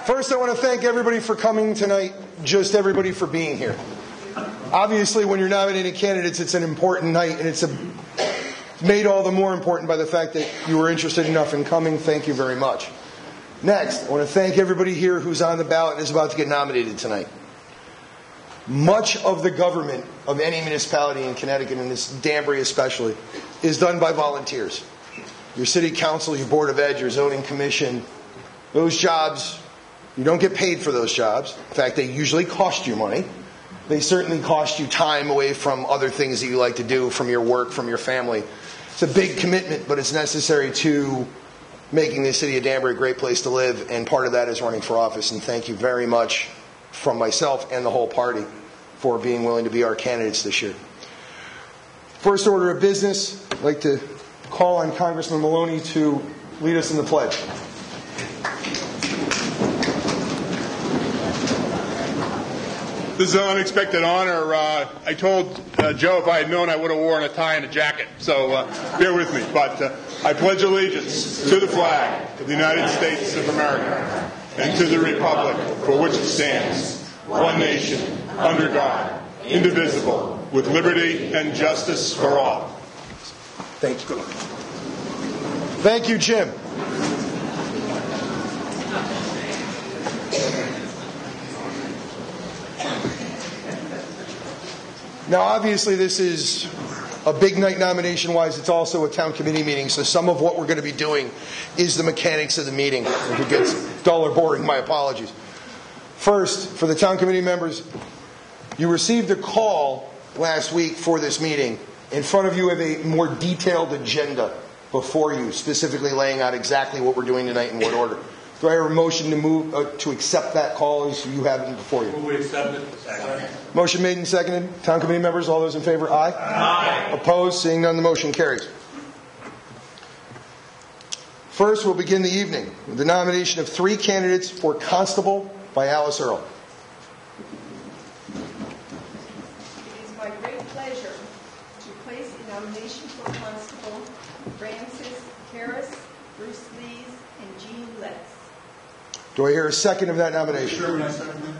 First, I want to thank everybody for coming tonight, just everybody for being here. Obviously, when you're nominating candidates, it's an important night, and it's made all the more important by the fact that you were interested enough in coming. Thank you very much. Next, I want to thank everybody here who's on the ballot and is about to get nominated tonight. Much of the government of any municipality in Connecticut, and this Danbury especially, is done by volunteers. Your city council, your board of ed, your zoning commission, those jobs, you don't get paid for those jobs. In fact, they usually cost you money. They certainly cost you time away from other things that you like to do, from your work, from your family. It's a big commitment, but it's necessary to making the city of Danbury a great place to live, and part of that is running for office. And thank you very much from myself and the whole party for being willing to be our candidates this year. First order of business, I'd like to call on Congressman Maloney to lead us in the pledge. This is an unexpected honor. I told Joe if I had known I would have worn a tie and a jacket, so bear with me. But I pledge allegiance to the flag of the United States of America and to the republic for which it stands, one nation, under God, indivisible, with liberty and justice for all. Thank you. Thank you, Jim. Now, obviously, this is a big night nomination-wise. It's also a town committee meeting, so some of what we're going to be doing is the mechanics of the meeting. If it gets dull or boring, my apologies. First, for the town committee members, you received a call last week for this meeting. In front of you have a more detailed agenda before you, specifically laying out exactly what we're doing tonight in what order. Do I hear a motion to move to accept that call as you have it before you? We accept it. Second. Motion made and seconded. Town committee members, all those in favor, aye? Aye. Opposed? Seeing none, the motion carries. First, we'll begin the evening with the nomination of 3 candidates for constable by Alice Earle. It is my great pleasure to place a nomination for constable Francis Harris, Bruce Lees, and Jean Letts. Do I hear a second of that nomination? Sure, I second that.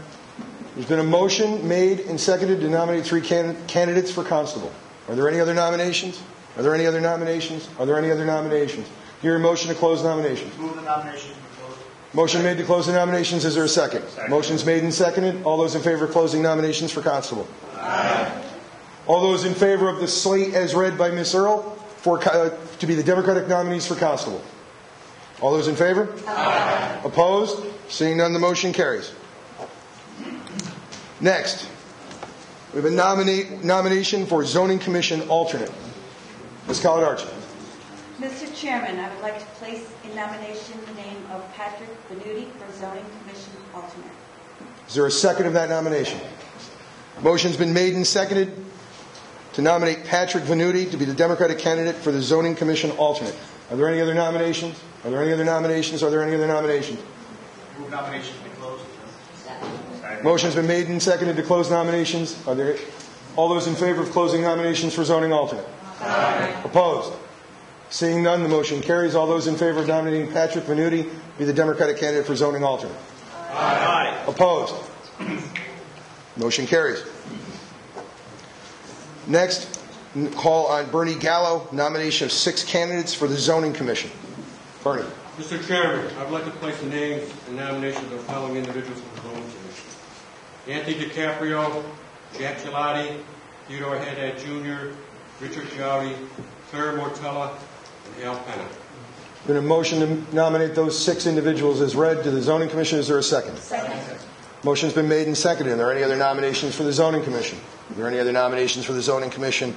There's been a motion made and seconded to nominate 3 candidates for constable. Are there any other nominations? Are there any other nominations? Are there any other nominations? Hear a motion to close nominations. Move the nomination to close. Motion made to close the nominations. Is there a second? Second. Motion's made and seconded. All those in favor of closing nominations for constable? Aye. All those in favor of the slate as read by Ms. Earle to be the Democratic nominees for constable? All those in favor? Aye. Opposed? Seeing none, the motion carries. Next, we have a nomination for Zoning Commission alternate. Ms. Coladarci. Mr. Chairman, I would like to place in nomination the name of Patrick Venuti for Zoning Commission alternate. Is there a second of that nomination? Motion's been made and seconded to nominate Patrick Venuti to be the Democratic candidate for the Zoning Commission alternate. Are there any other nominations? Are there any other nominations? Are there any other nominations? Move nomination to close. Motion's been made and seconded to close nominations. Are there all those in favor of closing nominations for zoning alternate? Aye. Opposed? Seeing none, the motion carries. All those in favor of nominating Patrick Venuti to be the Democratic candidate for zoning alternate? Aye. Opposed? Motion carries. Next, call on Bernie Gallo, nomination of 6 candidates for the Zoning Commission. Bernie. Mr. Chairman, I would like to place the names and nominations of the following individuals for the Zoning Commission: Anthony DiCaprio, Jack Gelati, Theodore Haddad Jr., Richard Giaudi, Claire Mortella, and Al Penna. Been a motion to nominate those 6 individuals as read to the Zoning Commission. Is there a second? Second. Motion's been made and seconded. Are there any other nominations for the Zoning Commission? Are there any other nominations for the Zoning Commission?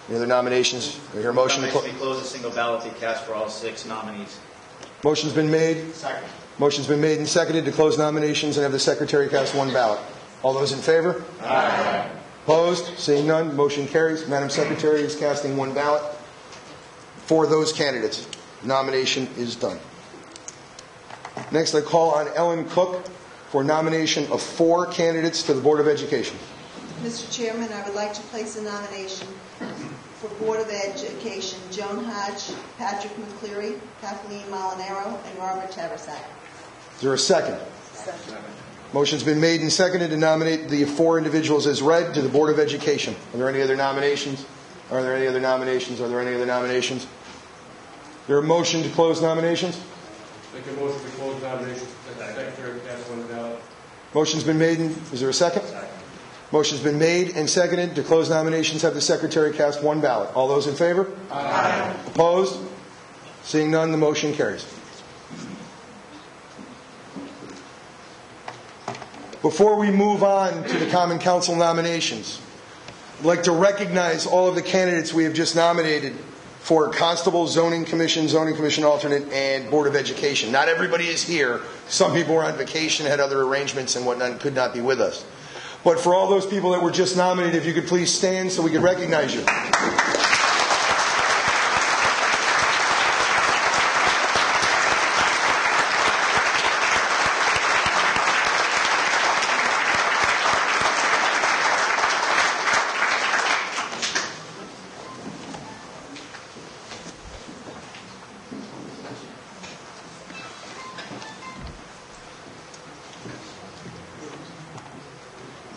Any other nominations? I hear a motion to close a single ballot to cast for all 6 nominees. Motion's been made. Second. Motion's been made and seconded to close nominations and have the Secretary cast 1 ballot. All those in favor? Aye. Opposed? Seeing none, motion carries. Madam Secretary is casting 1 ballot for those candidates. Nomination is done. Next, I call on Ellen Cooke for nomination of 4 candidates to the Board of Education. Mr. Chairman, I would like to place a nomination for Board of Education Joan Hodge, Patrick McCleary, Kathleen Molinaro, and Robert Tarasak. Is there a second? Motion's been made and seconded to nominate the 4 individuals as read to the Board of Education. Are there any other nominations? Are there any other nominations? Are there any other nominations? Is there a motion to close nominations? Make a motion to close nominations. Secretary cast one ballot. Motion's been made. Is there a second? Motion's been made and seconded to close nominations. Have the Secretary cast one ballot. All those in favor? Aye. Opposed? Seeing none, the motion carries. Before we move on to the Common Council nominations, I'd like to recognize all of the candidates we have just nominated for Constable, Zoning Commission Alternate, and Board of Education. Not everybody is here. Some people were on vacation, had other arrangements and whatnot, and could not be with us. But for all those people that were just nominated, if you could please stand so we could recognize you.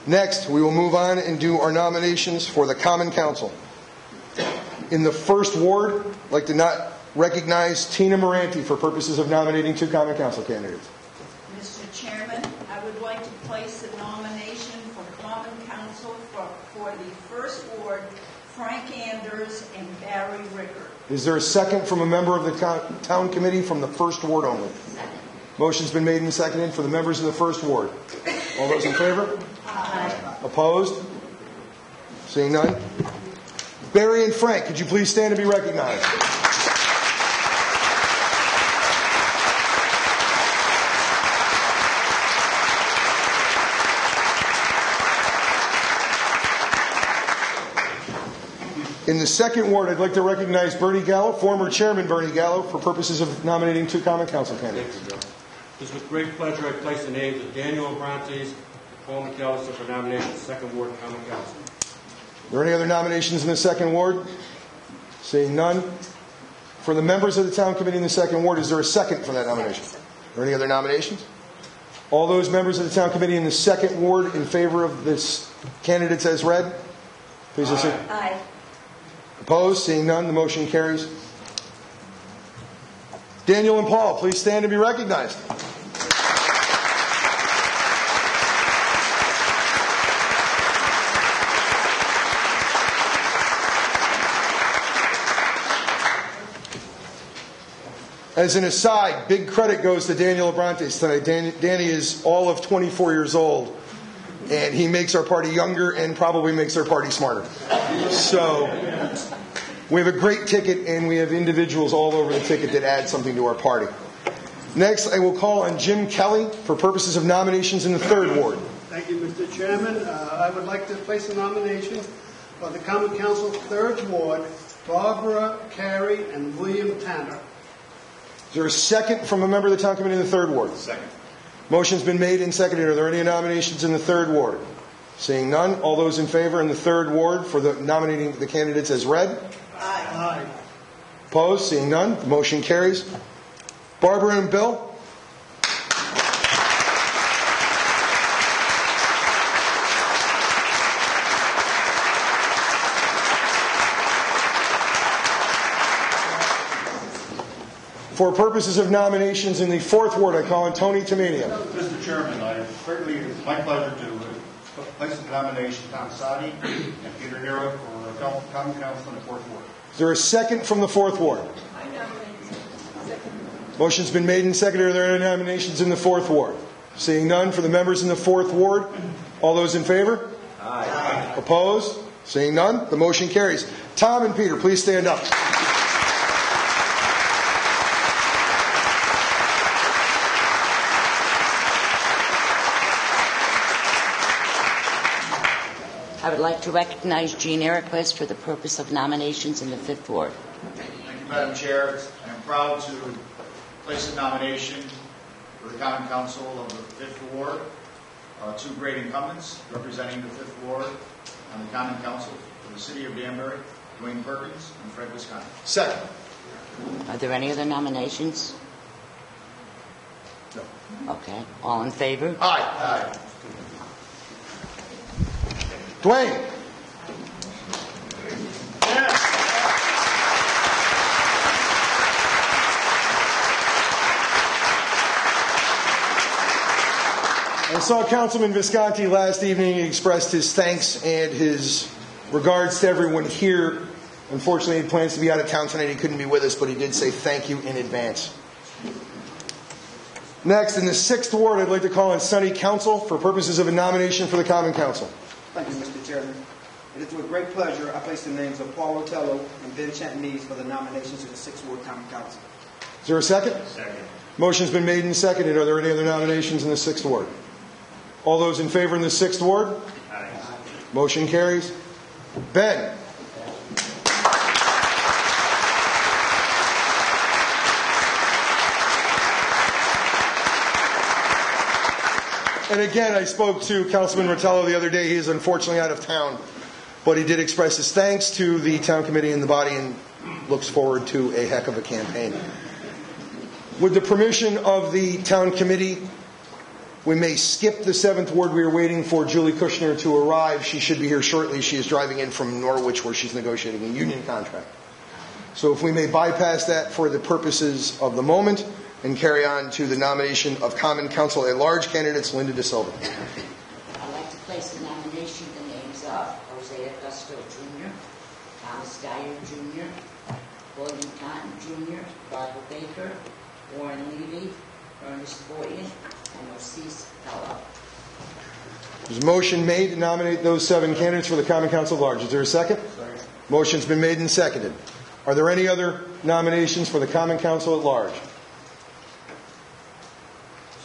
Next, we will move on and do our nominations for the Common Council. In the first ward, I'd like to not recognize Tina Moranti for purposes of nominating 2 Common Council candidates. Mr. Chairman, I would like to place a nomination for Common Council for the First Ward, Frank Anders and Barry Ricker. Is there a second from a member of the Town Committee from the First Ward only? Motion's been made and seconded for the members of the First Ward. All those in favor? Aye. Opposed? Seeing none? Barry and Frank, could you please stand and be recognized? In the second ward, I'd like to recognize Bernie Gallo, former Chairman Bernie Gallo, for purposes of nominating 2 Common Council candidates. Thank you, Joe. It is with great pleasure I place the names of Daniel Abrantes and Paul McAllister for nomination, Second Ward Common Council. Are there any other nominations in the second ward? Seeing none. For the members of the Town Committee in the second ward, is there a second for that nomination? Are there any other nominations? All those members of the Town Committee in the second ward in favor of this candidates as read, please listen. Aye. Opposed? Seeing none, the motion carries. Daniel and Paul, please stand and be recognized. As an aside, big credit goes to Daniel Abrantes tonight. Danny is all of 24 years old, and he makes our party younger and probably makes our party smarter. So we have a great ticket, and we have individuals all over the ticket that add something to our party. Next, I will call on Jim Kelly for purposes of nominations in the third ward. Thank you, Mr. Chairman. I would like to place a nomination for the Common Council Third Ward, Barbara Carey and William Tanner. Is there a second from a member of the Town Committee in the third ward? Second. Motion's been made and seconded. Are there any nominations in the third ward? Seeing none, all those in favor in the third ward for the nominating the candidates as read? Aye. Opposed? Seeing none, the motion carries. Barbara and Bill? For purposes of nominations in the fourth ward, I call on Tony Tamania. Mr. Chairman, certainly it is my pleasure to place the nomination Tom Saadi and Peter Nero for Common Council in the fourth ward. Is there a second from the fourth ward? I nominate. Motion's been made and seconded. Are there any nominations in the fourth ward? Seeing none, for the members in the fourth ward, all those in favor? Aye. Opposed? Seeing none, the motion carries. Tom and Peter, please stand up. I would like to recognize Jean Eriquist for the purpose of nominations in the fifth ward. Thank you, Madam Chair. I am proud to place a nomination for the Common Council of the Fifth Ward. 2 great incumbents representing the Fifth Ward on the Common Council for the City of Danbury, Dwayne Perkins and Fred Wisconsin. Second. Are there any other nominations? No. Okay. All in favor? Aye. Dwayne. I saw Councilman Visconti last evening. He expressed his thanks and his regards to everyone here. Unfortunately, he plans to be out of town tonight. He couldn't be with us, but he did say thank you in advance. Next, in the 6th Ward, I'd like to call on Sonny Council for purposes of a nomination for the Common Council. Thank you, Mr. Chairman. It is with great pleasure I place the names of Paul Otello and Ben Chantanese for the nomination to the 6th Ward Common Council. Is there a second? Second. Motion's been made and seconded. Are there any other nominations in the 6th Ward? All those in favor in the 6th Ward? Aye. Motion carries. Ben. And again, I spoke to Councilman Rotello the other day. He is unfortunately out of town, but he did express his thanks to the town committee and the body and looks forward to a heck of a campaign. With the permission of the town committee, we may skip the 7th Ward. We are waiting for Julie Kushner to arrive. She should be here shortly. She is driving in from Norwich where she's negotiating a union contract. So if we may bypass that for the purposes of the moment and carry on to the nomination of Common Council at Large candidates, Linda De Silva. I'd like to place in nomination the names of Jose Augusto Jr., Thomas Dyer Jr., William Cotton Jr., Barbara Baker, Warren Levy, Ernest Boyan, and Osis Gallo. There's a motion made to nominate those 7 candidates for the Common Council at Large. Is there a second? Second. Motion's been made and seconded. Are there any other nominations for the Common Council at Large?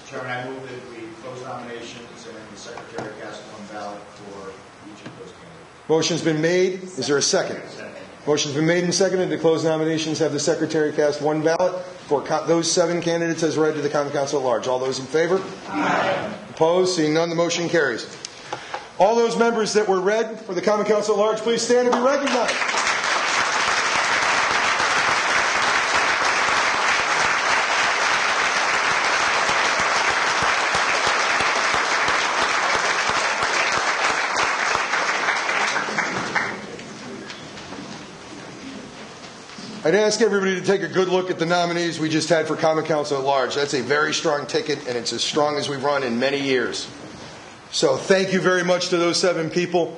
Mr. Chairman, I move that we close nominations and the Secretary cast one ballot for each of those candidates. Motion's been made. Is there a second? Second. Motion's been made and seconded to close nominations. Have the Secretary cast one ballot for those 7 candidates as read to the Common Council at Large. All those in favor? Aye. Opposed? Seeing none, the motion carries. All those members that were read for the Common Council at Large, please stand and be recognized. I'd ask everybody to take a good look at the nominees we just had for Common Council at Large. That's a very strong ticket, and it's as strong as we've run in many years. So thank you very much to those 7 people.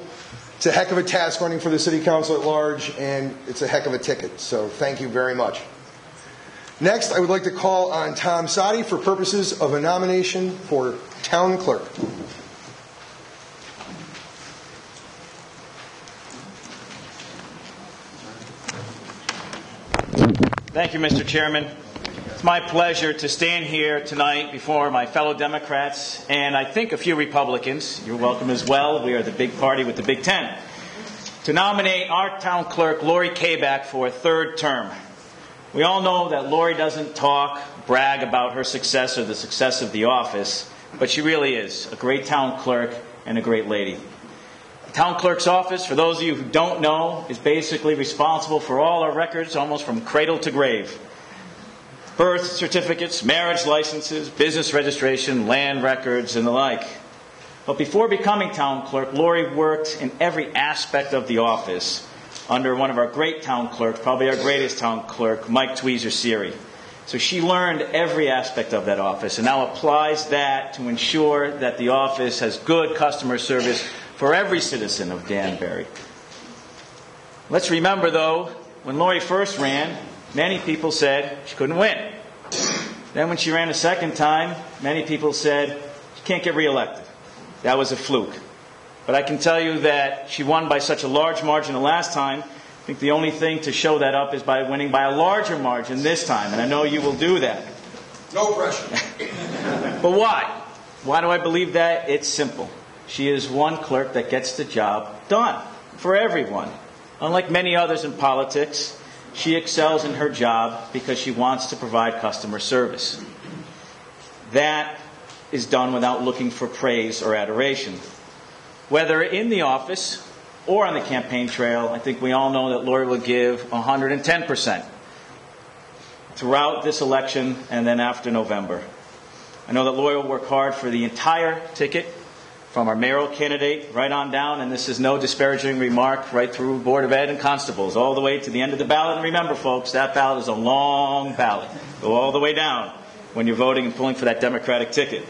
It's a heck of a task running for the City Council at Large, and it's a heck of a ticket. So thank you very much. Next, I would like to call on Tom Saadi for purposes of a nomination for Town Clerk. Thank you, Mr. Chairman. It's my pleasure to stand here tonight before my fellow Democrats and I think a few Republicans. You're welcome as well. We are the big party with the Big Ten. To nominate our town clerk, Lori Kabak, for a 3rd term. We all know that Lori doesn't brag about her success or the success of the office, but she really is a great town clerk and a great lady. The town clerk's office, for those of you who don't know, is basically responsible for all our records almost from cradle to grave. Birth certificates, marriage licenses, business registration, land records, and the like. But before becoming town clerk, Lori worked in every aspect of the office under one of our great town clerks, probably our greatest town clerk, Mike Tweezer-Seary. So she learned every aspect of that office and now applies that to ensure that the office has good customer service for every citizen of Danbury. Let's remember, though, when Lori first ran, many people said she couldn't win. Then when she ran a 2nd time, many people said she can't get reelected. That was a fluke. But I can tell you that she won by such a large margin the last time. I think the only thing to show that up is by winning by a larger margin this time, and I know you will do that. No pressure. But why? Why do I believe that? It's simple. She is one clerk that gets the job done for everyone. Unlike many others in politics, she excels in her job because she wants to provide customer service. That is done without looking for praise or adoration. Whether in the office or on the campaign trail, I think we all know that Lori will give 110% throughout this election and then after November. I know that Lori will work hard for the entire ticket, from our mayoral candidate right on down, and this is no disparaging remark, right through Board of Ed and constables, all the way to the end of the ballot. And remember, folks, that ballot is a long ballot. Go all the way down when you're voting and pulling for that Democratic ticket.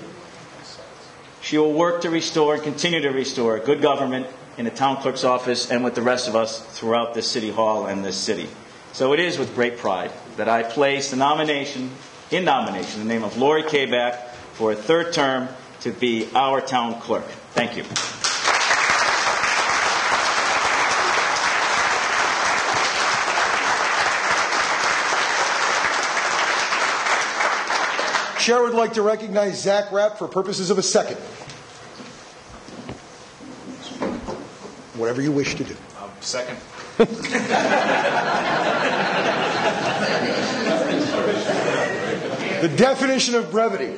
She will work to restore and continue to restore good government in the town clerk's office and with the rest of us throughout this city hall and this city. So it is with great pride that I place the nomination in the name of Lori Kabak for a third term to be our town clerk. Thank you. Chair would like to recognize Zach Rapp for purposes of a second. Whatever you wish to do. Second. The definition of brevity.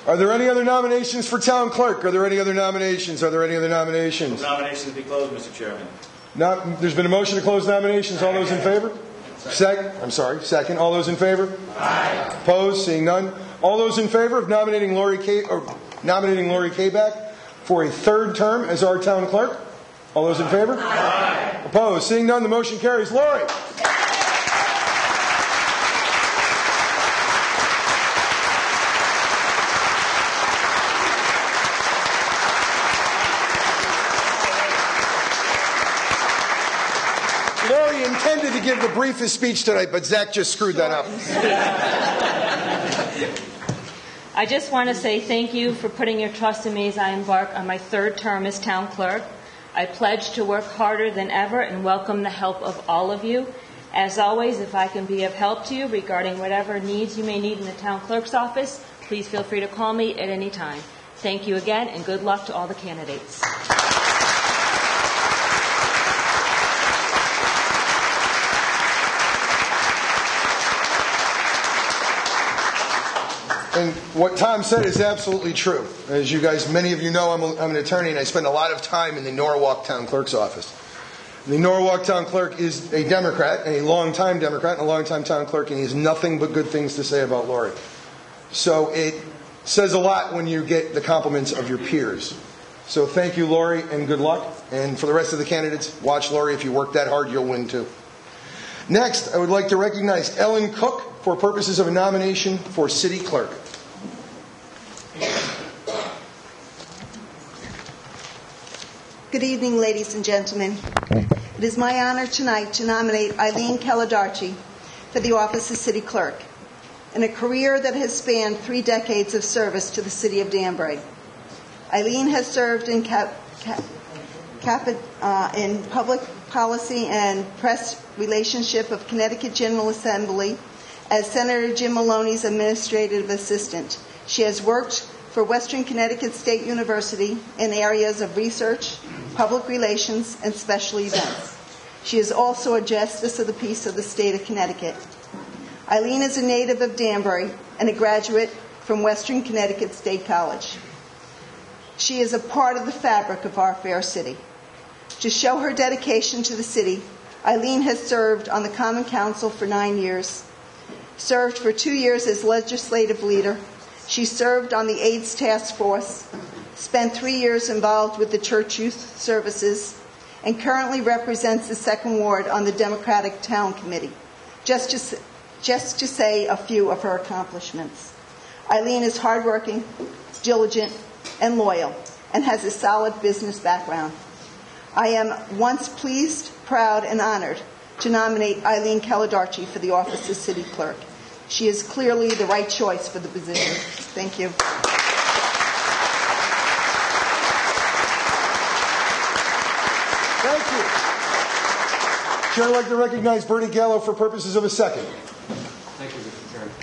Are there any other nominations for town clerk? Are there any other nominations? Are there any other nominations? Nominations be closed, Mr. Chairman. There's been a motion to close nominations. All those in favor? Second. All those in favor? Aye. Opposed? Seeing none. All those in favor of nominating Lori Kabak for a third term as our town clerk? All those in favor? Aye. Opposed? Seeing none, the motion carries. Lori. Lori intended to give the briefest speech tonight, but Zach just screwed that up. I just want to say thank you for putting your trust in me as I embark on my third term as town clerk. I pledge to work harder than ever and welcome the help of all of you. As always, if I can be of help to you regarding whatever needs you may need in the town clerk's office, please feel free to call me at any time. Thank you again, and good luck to all the candidates. And what Tom said is absolutely true. As you guys, many of you know, I'm an attorney, and I spend a lot of time in the Norwalk Town Clerk's office. The Norwalk Town Clerk is a Democrat, a long-time Democrat, and a long-time town clerk, and he has nothing but good things to say about Lori. So it says a lot when you get the compliments of your peers. So thank you, Lori, and good luck. And for the rest of the candidates, watch Lori. If you work that hard, you'll win too. Next, I would like to recognize Ellen Cooke for purposes of a nomination for City Clerk. Good evening, ladies and gentlemen. It is my honor tonight to nominate Eileen Coladarci for the office of City Clerk, in a career that has spanned 3 decades of service to the city of Danbury. Eileen has served in public policy and press relationship of Connecticut General Assembly as Senator Jim Maloney's administrative assistant. She has worked for Western Connecticut State University in areas of research, public relations, and special events. She is also a Justice of the Peace of the state of Connecticut. Eileen is a native of Danbury and a graduate from Western Connecticut State College. She is a part of the fabric of our fair city. To show her dedication to the city, Eileen has served on the Common Council for 9 years, served for 2 years as legislative leader. She served on the AIDS Task Force, spent 3 years involved with the Church Youth Services, and currently represents the 2nd Ward on the Democratic Town Committee. Just to say a few of her accomplishments. Eileen is hardworking, diligent, and loyal, and has a solid business background. I am once pleased, proud, and honored to nominate Eileen Coladarci for the office of City Clerk. She is clearly the right choice for the position. Thank you. Thank you. Chair would like to recognize Bernie Gallo for purposes of a second. Thank you, Mr. Chairman.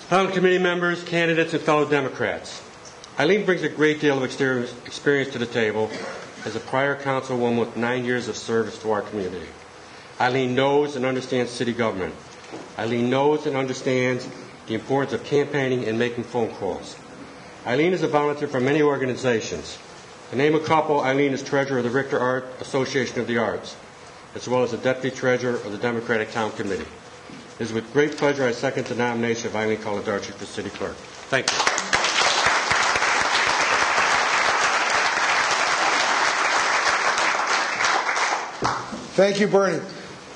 Town committee members, candidates, and fellow Democrats. Eileen brings a great deal of experience to the table as a prior councilwoman with 9 years of service to our community. Eileen knows and understands city government. Eileen knows and understands the importance of campaigning and making phone calls. Eileen is a volunteer for many organizations. To name a couple, Eileen is treasurer of the Richter Art Association of the Arts. as well as the Deputy Treasurer of the Democratic Town Committee. It is with great pleasure I second the nomination of Eileen Coladarci for City Clerk. Thank you. Thank you, Bernie.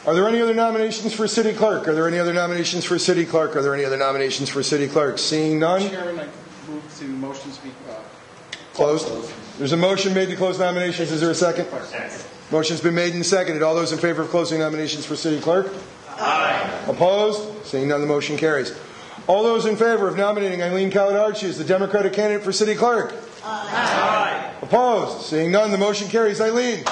Are there any other nominations for City Clerk? Are there any other nominations for City Clerk? Are there any other nominations for City Clerk? Seeing none? Chairman, I move to motions be closed. There's a motion made to close nominations. Is there a second? Second. Motion's been made and seconded. All those in favor of closing nominations for City Clerk? Aye. Opposed? Seeing none, the motion carries. All those in favor of nominating Eileen Coladarci as the Democratic candidate for City Clerk? Aye. Opposed? Seeing none, the motion carries. Eileen.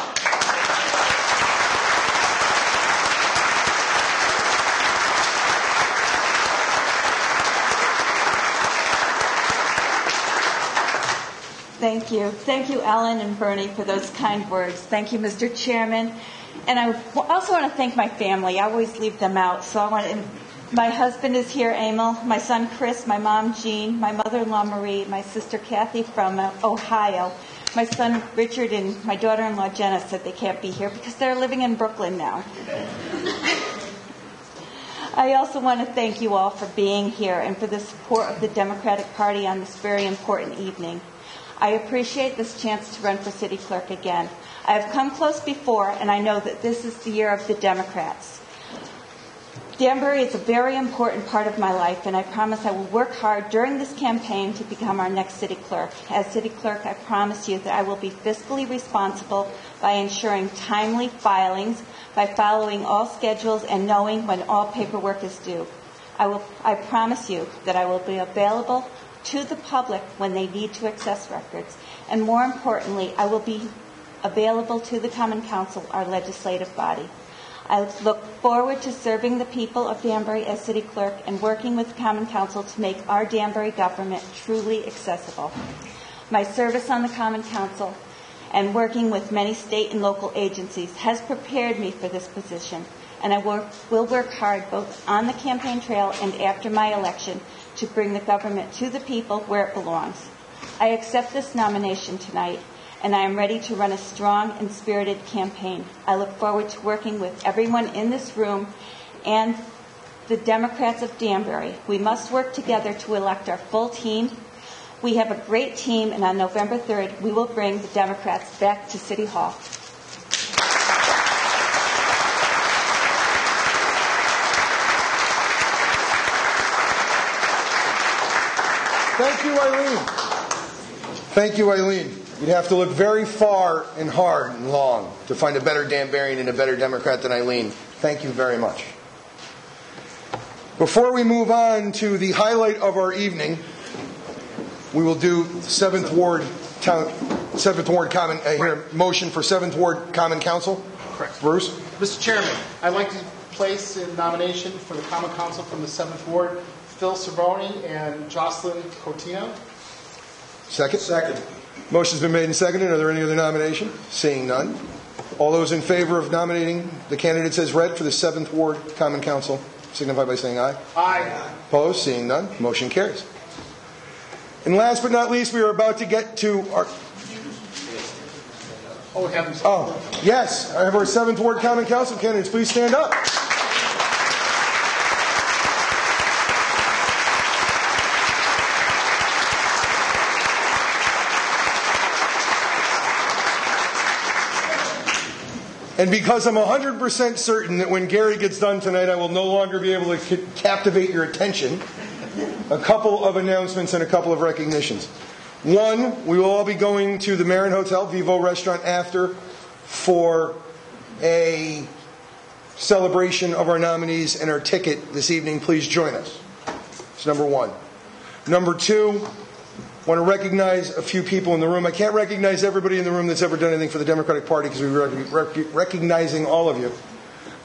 Thank you. Thank you, Ellen and Bernie, for those kind words. Thank you, Mr. Chairman. And I also want to thank my family. I always leave them out. So my husband is here, Emil, my son Chris, my mom Jean, my mother-in-law Marie, my sister Kathy from Ohio, my son Richard, and my daughter-in-law Jenna said they can't be here because they're living in Brooklyn now. I also want to thank you all for being here and for the support of the Democratic Party on this very important evening. I appreciate this chance to run for City Clerk again. I have come close before, and I know that this is the year of the Democrats. Danbury is a very important part of my life, and I promise I will work hard during this campaign to become our next City Clerk. As City Clerk, I promise you that I will be fiscally responsible by ensuring timely filings, by following all schedules and knowing when all paperwork is due. I promise you that I will be available to the public when they need to access records. And more importantly, I will be available to the Common Council, our legislative body. I look forward to serving the people of Danbury as City Clerk and working with the Common Council to make our Danbury government truly accessible. My service on the Common Council and working with many state and local agencies has prepared me for this position, and I will work hard both on the campaign trail and after my election to bring the government to the people where it belongs. I accept this nomination tonight, and I am ready to run a strong and spirited campaign. I look forward to working with everyone in this room and the Democrats of Danbury. We must work together to elect our full team. We have a great team, and on November 3rd, we will bring the Democrats back to City Hall. Thank you, Eileen. Thank you, Eileen. You'd have to look very far and hard and long to find a better Danburian and a better Democrat than Eileen. Thank you very much. Before we move on to the highlight of our evening, we will do 7th Ward Common motion for 7th Ward Common Council. Correct. Bruce? Mr. Chairman, I'd like to place in nomination for the Common Council from the 7th Ward, Phil Cervoni and Jocelyn Cotino. Second? Second. Motion's been made and seconded. Are there any other nominations? Seeing none. All those in favor of nominating the candidates as read for the 7th Ward Common Council signify by saying aye. Aye. Opposed? Seeing none. Motion carries. And last but not least, we are about to get to our... Oh, yes. I have our 7th Ward Common Council candidates. Please stand up. And because I'm 100% certain that when Gary gets done tonight, I will no longer be able to captivate your attention, a couple of announcements and a couple of recognitions. One, we will all be going to the Marin Hotel, Vivo Restaurant, after for a celebration of our nominees and our ticket this evening. Please join us. That's number one. Number two, I want to recognize a few people in the room. I can't recognize everybody in the room that's ever done anything for the Democratic Party because we're recognizing all of you.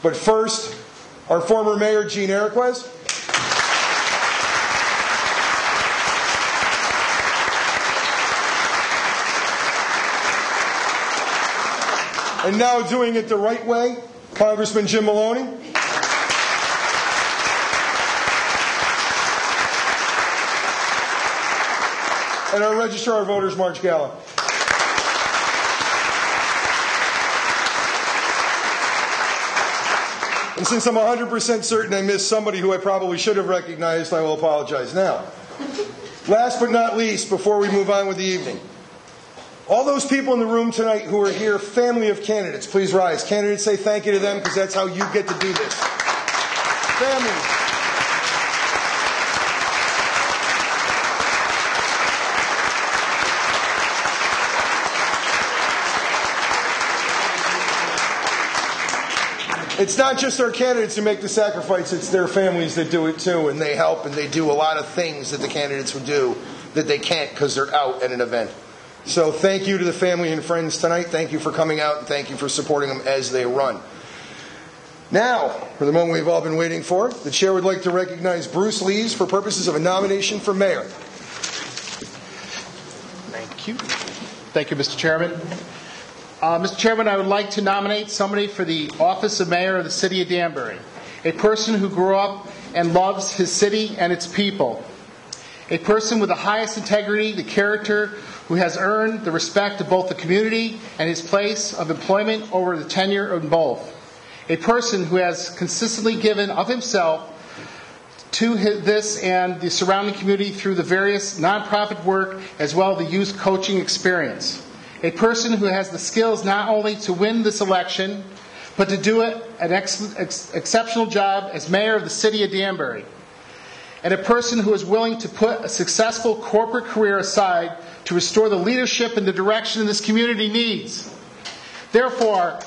But first, our former mayor, Gene Eriquez. And now doing it the right way, Congressman Jim Maloney. And our Registrar of Voters, March Gallo. And since I'm 100% certain I missed somebody who I probably should have recognized, I will apologize now. Last but not least, before we move on with the evening, all those people in the room tonight who are here, family of candidates, please rise. Candidates, say thank you to them because that's how you get to do this. Families. It's not just our candidates who make the sacrifice, it's their families that do it too, and they help and they do a lot of things that the candidates would do that they can't because they're out at an event. So thank you to the family and friends tonight. Thank you for coming out, and thank you for supporting them as they run. Now, for the moment we've all been waiting for, the chair would like to recognize Bruce Lees for purposes of a nomination for mayor. Thank you. Thank you, Mr. Chairman. Mr. Chairman, I would like to nominate somebody for the office of mayor of the city of Danbury, a person who grew up and loves his city and its people, a person with the highest integrity, the character, who has earned the respect of both the community and his place of employment over the tenure of both, a person who has consistently given of himself to this and the surrounding community through the various nonprofit work as well as the youth coaching experience. A person who has the skills not only to win this election, but to do an exceptional job as mayor of the city of Danbury. And a person who is willing to put a successful corporate career aside to restore the leadership and the direction this community needs. Therefore,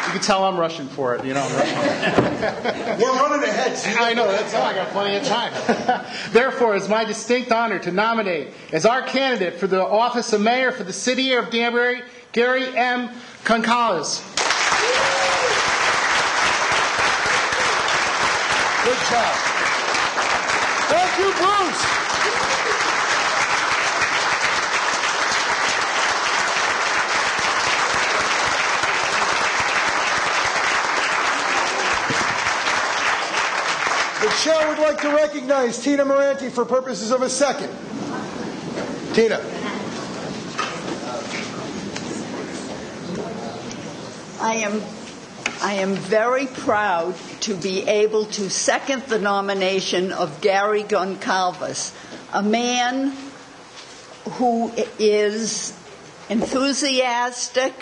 you can tell I'm rushing for it. You know, I'm rushing. We're running ahead. I know, that's all. I got plenty of time. Therefore, it's my distinct honor to nominate as our candidate for the office of mayor for the city of Danbury, Gary M. Goncalves. Good job. Thank you, Bruce. The chair would like to recognize Tina Moranti for purposes of a second. Tina. I am very proud to be able to second the nomination of Gary Goncalves, a man who is enthusiastic,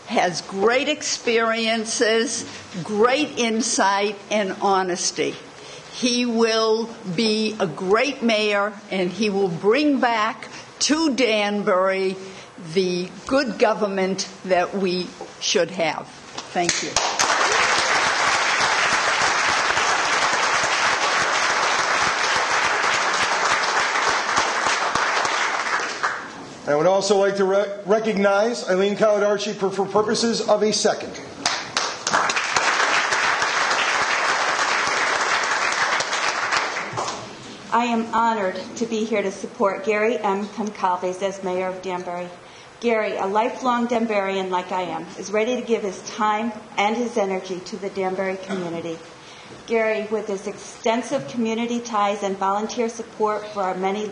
has great experiences, great insight, and honesty. He will be a great mayor, and he will bring back to Danbury the good government that we should have. Thank you. I would also like to recognize Eileen Coladarci for purposes of a second. I am honored to be here to support Gary M. Goncalves as mayor of Danbury. Gary, a lifelong Danburian like I am, is ready to give his time and his energy to the Danbury community. Gary, with his extensive community ties and volunteer support for our many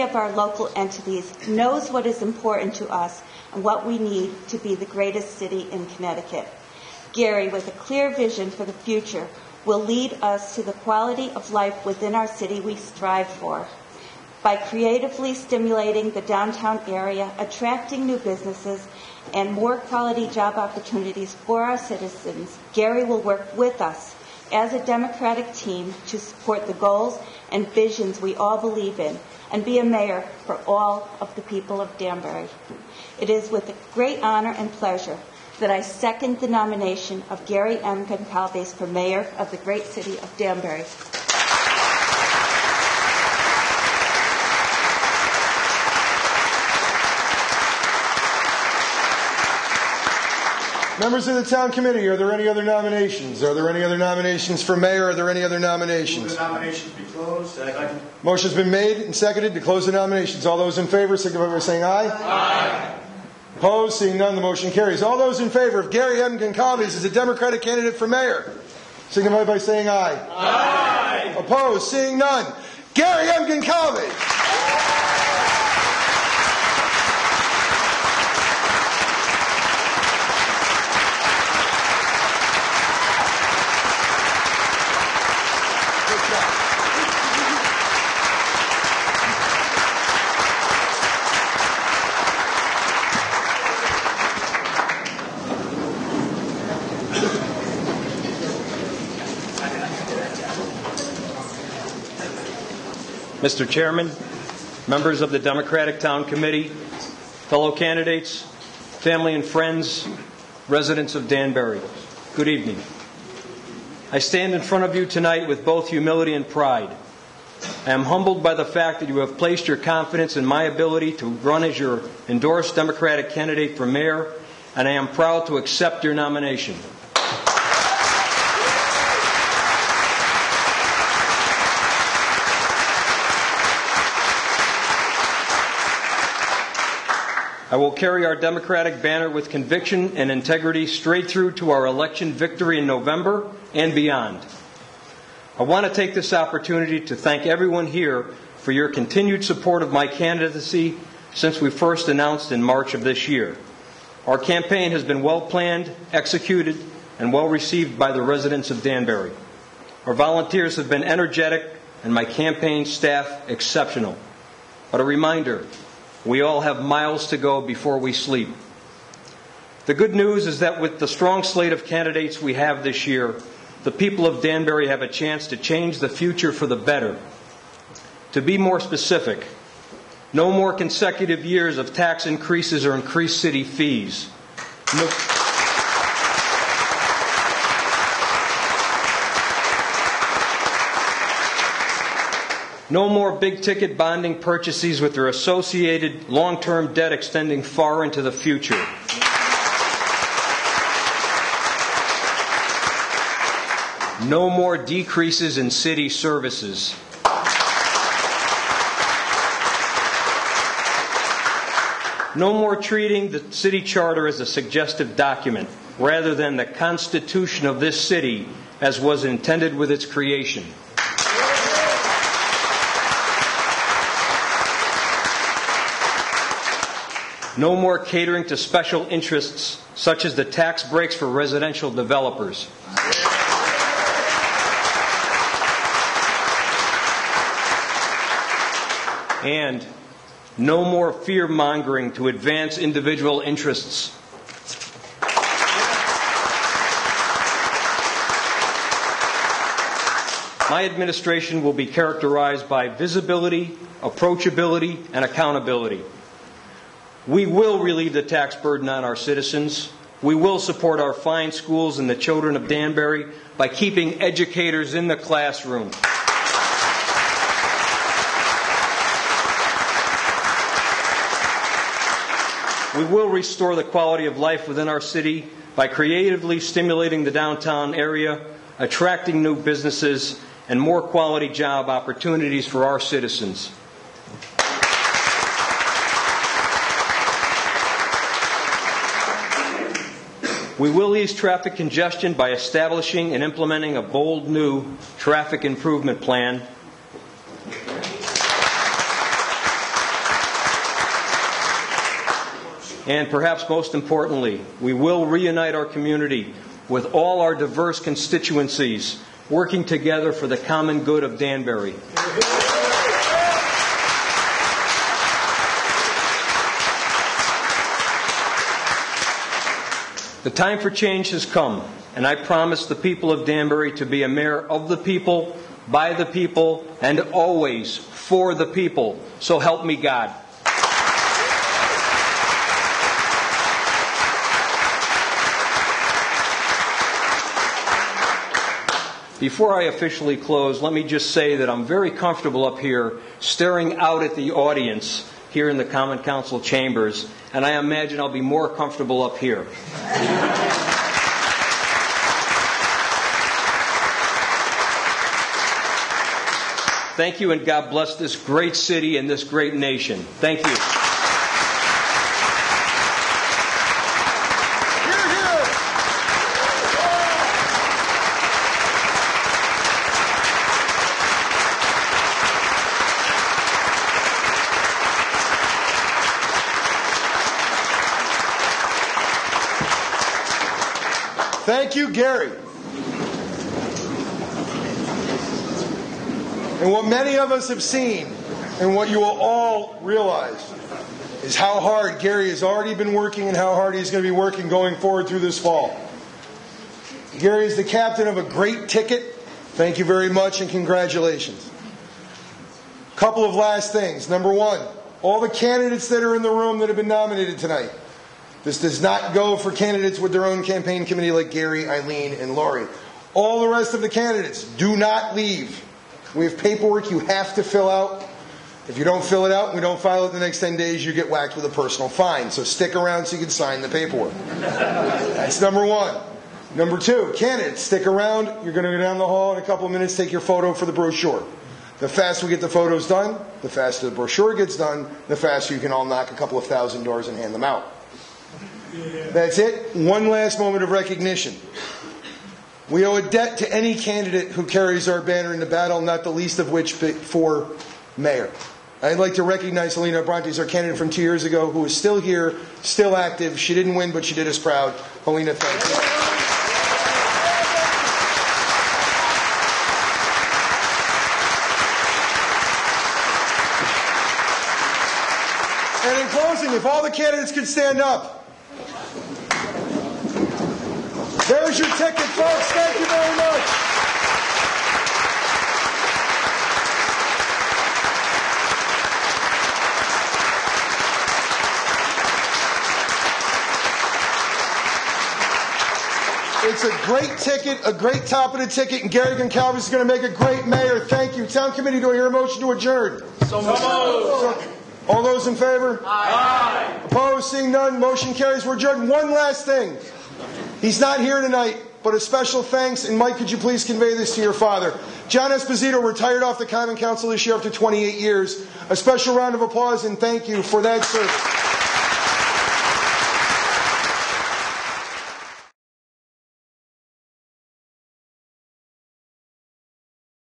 of our local entities, knows what is important to us and what we need to be the greatest city in Connecticut. Gary, with a clear vision for the future, will lead us to the quality of life within our city we strive for. By creatively stimulating the downtown area, attracting new businesses, and more quality job opportunities for our citizens, Gary will work with us as a Democratic team to support the goals and visions we all believe in and be a mayor for all of the people of Danbury. It is with great honor and pleasure that I second the nomination of Gary M. Goncalves for mayor of the great city of Danbury. Members of the town committee, are there any other nominations? Are there any other nominations for mayor? Are there any other nominations? Move the nominations be closed. Second. Motion's been made and seconded to close the nominations. All those in favor, signify by saying aye. Aye. Opposed? Seeing none, the motion carries. All those in favor of Gary M. Goncalves as a Democratic candidate for mayor, signify by saying aye. Aye. Opposed? Seeing none. Gary M. Goncalves. Mr. Chairman, members of the Democratic Town Committee, fellow candidates, family and friends, residents of Danbury, good evening. I stand in front of you tonight with both humility and pride. I am humbled by the fact that you have placed your confidence in my ability to run as your endorsed Democratic candidate for mayor, and I am proud to accept your nomination. I will carry our Democratic banner with conviction and integrity straight through to our election victory in November and beyond. I want to take this opportunity to thank everyone here for your continued support of my candidacy since we first announced in March of this year. Our campaign has been well planned, executed, and well received by the residents of Danbury. Our volunteers have been energetic and my campaign staff exceptional. But a reminder, we all have miles to go before we sleep. The good news is that with the strong slate of candidates we have this year, the people of Danbury have a chance to change the future for the better. To be more specific, no more consecutive years of tax increases or increased city fees. No more big-ticket bonding purchases with their associated long-term debt extending far into the future. No more decreases in city services. No more treating the city charter as a suggestive document, rather than the constitution of this city as was intended with its creation. No more catering to special interests, such as the tax breaks for residential developers. And no more fear-mongering to advance individual interests. My administration will be characterized by visibility, approachability, and accountability. We will relieve the tax burden on our citizens. We will support our fine schools and the children of Danbury by keeping educators in the classroom. We will restore the quality of life within our city by creatively stimulating the downtown area, attracting new businesses, and more quality job opportunities for our citizens. We will ease traffic congestion by establishing and implementing a bold new traffic improvement plan. And perhaps most importantly, we will reunite our community with all our diverse constituencies, working together for the common good of Danbury. The time for change has come, and I promise the people of Danbury to be a mayor of the people, by the people, and always for the people. So help me God. Before I officially close, let me just say that I'm very comfortable up here staring out at the audience here in the Common Council chambers, and I imagine I'll be more comfortable up here. Thank you, and God bless this great city and this great nation. Thank you. Thank you, Gary. And what many of us have seen, and what you will all realize, is how hard Gary has already been working and how hard he's going to be working going forward through this fall. Gary is the captain of a great ticket. Thank you very much and congratulations. Couple of last things. Number one, all the candidates that are in the room that have been nominated tonight. This does not go for candidates with their own campaign committee like Gary, Eileen, and Lori. All the rest of the candidates, do not leave. We have paperwork you have to fill out. If you don't fill it out and we don't file it the next 10 days, you get whacked with a personal fine. So stick around so you can sign the paperwork. That's number one. Number two, candidates, stick around. You're going to go down the hall in a couple of minutes, take your photo for the brochure. The faster we get the photos done, the faster the brochure gets done, the faster you can all knock a couple of thousand doors and hand them out. That's it. One last moment of recognition. We owe a debt to any candidate who carries our banner in the battle, not the least of which for mayor. I'd like to recognize Helena Abrantes, our candidate from 2 years ago, who is still here, still active. She didn't win, but she did us proud. Helena, thank you. And in closing, if all the candidates could stand up. There's your ticket, folks. Thank you very much. It's a great ticket, a great top of the ticket, and Gary Goncalves is going to make a great mayor. Thank you. Town committee, do I hear a motion to adjourn? So moved. All those in favor? Aye. Opposed? Seeing none, motion carries. We're adjourned. One last thing. He's not here tonight, but a special thanks, and Mike, could you please convey this to your father? John Esposito retired off the Common Council this year after 28 years. A special round of applause and thank you for that service.